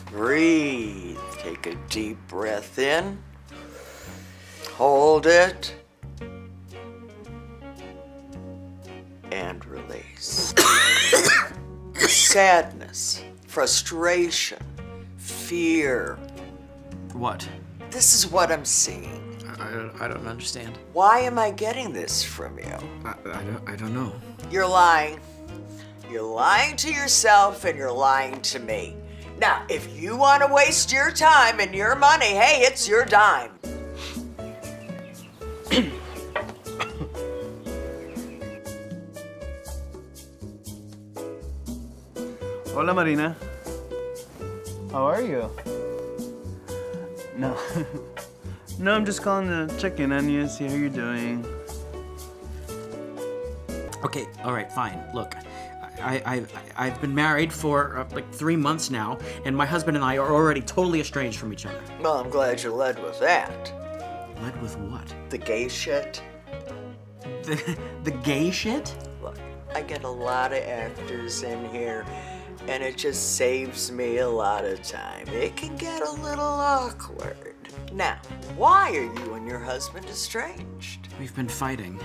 Breathe. Take a deep breath in. Hold it. And release. Sadness, frustration, fear. What? This is what I'm seeing. I don't understand. Why am I getting this from you? I don't know. You're lying. You're lying to yourself and you're lying to me. Now, if you want to waste your time and your money, hey, it's your dime. Hola, Marina. How are you? No. No, I'm just calling to check in on you, see how you're doing. Okay, all right, fine. Look, I've been married for like 3 months now, and my husband and I are already totally estranged from each other. Well, I'm glad you led with that. Led with what? The gay shit. The gay shit? Look, I get a lot of actors in here, and it just saves me a lot of time. It can get a little awkward. Now, why are you and your husband estranged? We've been fighting.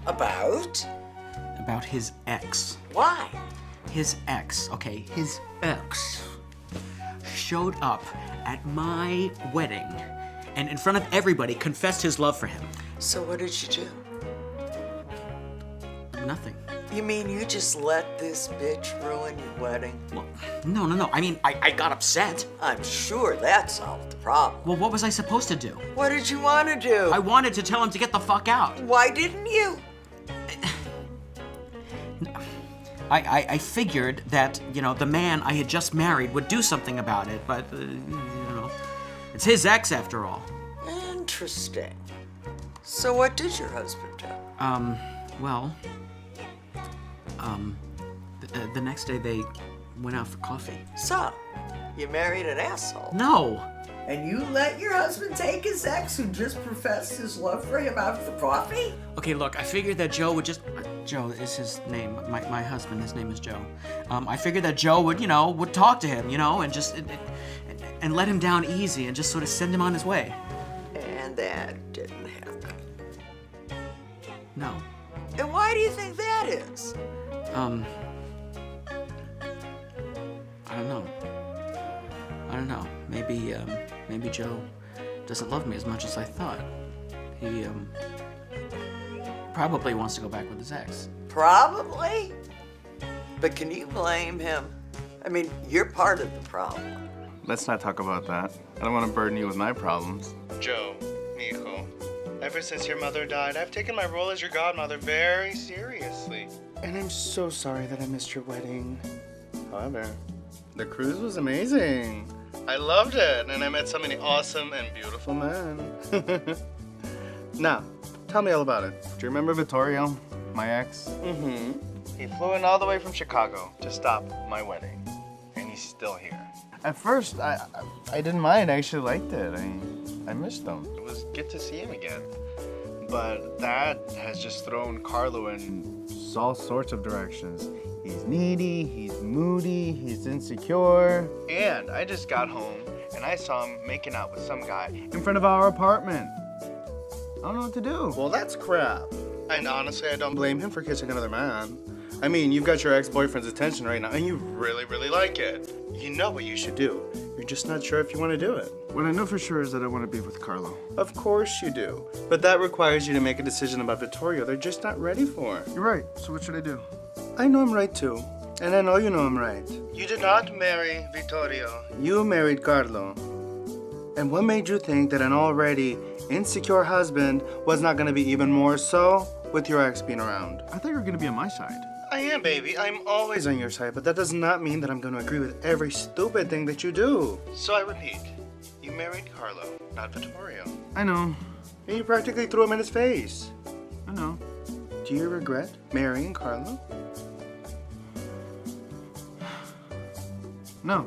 About? About his ex. Why? His ex, okay, his ex showed up at my wedding and in front of everybody confessed his love for him. So what did you do? Nothing. You mean you just let this bitch ruin your wedding? Well, no. I mean, I got upset. I'm sure that solved the problem. Well, what was I supposed to do? What did you want to do? I wanted to tell him to get the fuck out. Why didn't you? I figured that, you know, the man I had just married would do something about it, but, you know, it's his ex after all. Interesting. So what did your husband do? Well, the next day they went out for coffee. So, you married an asshole. No. And you let your husband take his ex who just professed his love for him out for coffee? Okay, look, I figured that Joe would just... Joe is his name. My husband, his name is Joe. I figured that Joe would, you know, would talk to him, you know, and just... and let him down easy and just sort of send him on his way. And that didn't happen. No. And why do you think that is? I don't know. Maybe Joe doesn't love me as much as I thought. He, probably wants to go back with his ex. Probably? But can you blame him? I mean, you're part of the problem. Let's not talk about that. I don't want to burden you with my problems. Joe, mijo, ever since your mother died, I've taken my role as your godmother very seriously. And I'm so sorry that I missed your wedding. However, the cruise was amazing. I loved it, and I met so many awesome and beautiful men. Now, tell me all about it. Do you remember Vittorio, my ex? Mm-hmm. He flew in all the way from Chicago to stop my wedding, and he's still here. At first, I didn't mind. I actually liked it. I missed him. It was good to see him again. But that has just thrown Carlo in All sorts of directions. He's needy, he's moody, he's insecure. And I just got home and I saw him making out with some guy In front of our apartment. I don't know what to do. Well, that's crap. And honestly, I don't blame him for kissing another man. I mean, you've got your ex-boyfriend's attention right now and you really, really like it. You know what you should do. You're just not sure if you want to do it. What I know for sure is that I want to be with Carlo. Of course you do. But that requires you to make a decision about Vittorio they're just not ready for. You're right. So what should I do? I know I'm right too. And I know you know I'm right. You did not marry Vittorio. You married Carlo. And what made you think that an already insecure husband was not going to be even more so with your ex being around? I thought you were going to be on my side. I am, baby. I'm always on your side, but that does not mean that I'm going to agree with every stupid thing that you do. So I repeat, you married Carlo, not Vittorio. I know. And you practically threw him in his face. I know. Do you regret marrying Carlo? No.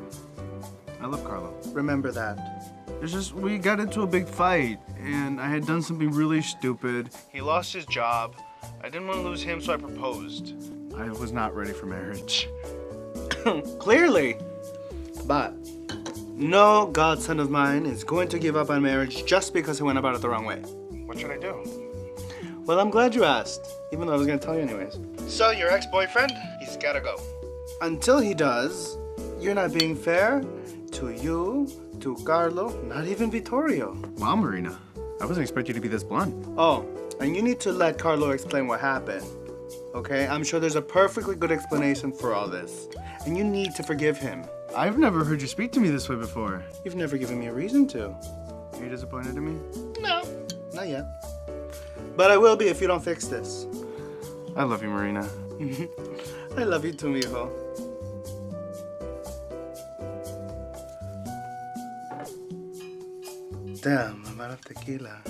I love Carlo. Remember that. It's just we got into a big fight, and I had done something really stupid. He lost his job. I didn't want to lose him, so I proposed. I was not ready for marriage. Clearly. But No godson of mine is going to give up on marriage just because he went about it the wrong way. What should I do? Well, I'm glad you asked, even though I was going to tell you anyways. So, your ex-boyfriend, he's got to go. Until he does, you're not being fair to you, to Carlo, not even Vittorio. Wow, Marina. I wasn't expecting you to be this blunt. Oh, and you need to let Carlo explain what happened. Okay? I'm sure there's a perfectly good explanation for all this. And you need to forgive him. I've never heard you speak to me this way before. You've never given me a reason to. Are you disappointed in me? No, not yet. But I will be if you don't fix this. I love you, Marina. I love you too, mijo. Damn, I'm out of tequila.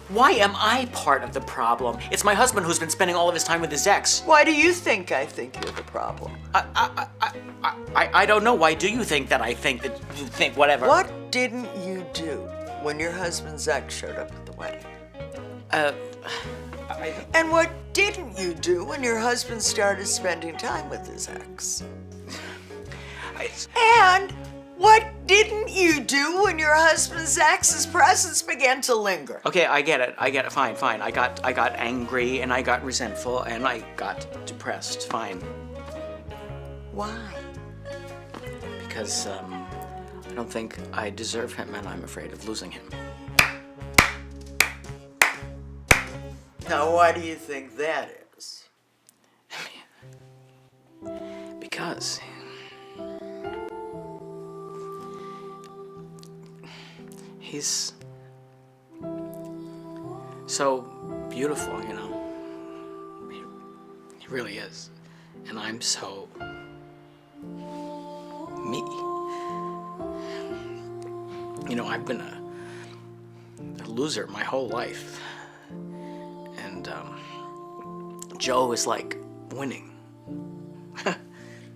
Why am I part of the problem? It's my husband who's been spending all of his time with his ex. Why do you think I think you're the problem? I don't know. Why do you think that I think that you think whatever? What didn't you do when your husband's ex showed up at the wedding? And what didn't you do when your husband started spending time with his ex? And what didn't you do when your husband's ex's presence began to linger? Okay, I get it. Fine. I got angry and I got resentful and I got depressed. Fine. Why? Because I don't think I deserve him and I'm afraid of losing him. Now, why do you think that is? Because he's so beautiful, you know. He really is. And I'm so me. You know, I've been a loser my whole life. And Joe is like winning.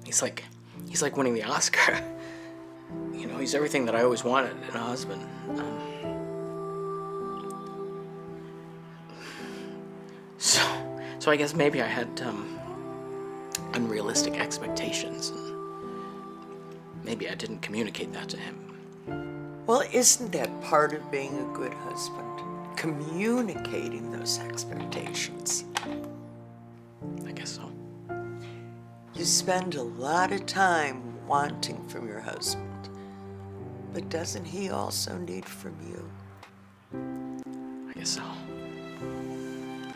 He's like winning the Oscar. You know, he's everything that I always wanted in a husband. So I guess maybe I had unrealistic expectations. And maybe I didn't communicate that to him. Well, isn't that part of being a good husband? Communicating those expectations. I guess so. You spend a lot of time wanting from your husband. But doesn't he also need from you? I guess so.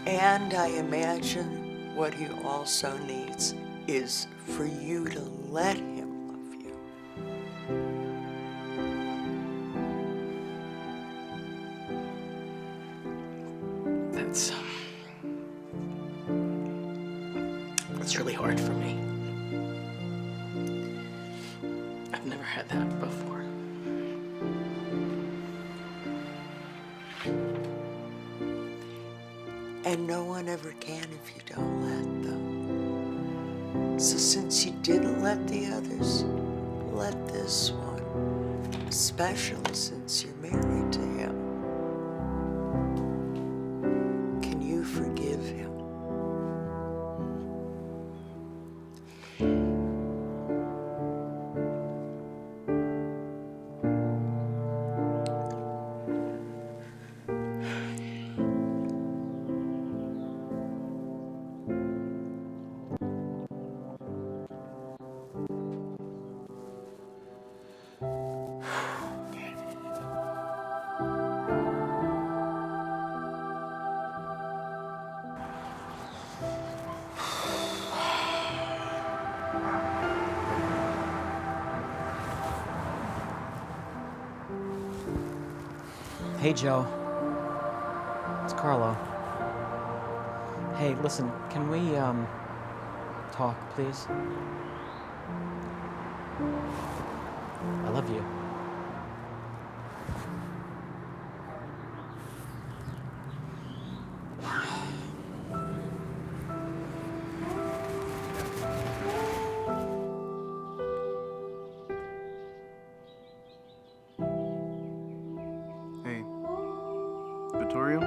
And I imagine what he also needs is for you to let him love you. That's really hard for me. I've never had that before. And no one ever can if you don't let them. So since you didn't let the others, let this one. Especially since you're married to him. Can you forgive him? Hey, Joe. It's Carlo. Hey, listen, can we, talk, please? I love you. Hey, Vittorio?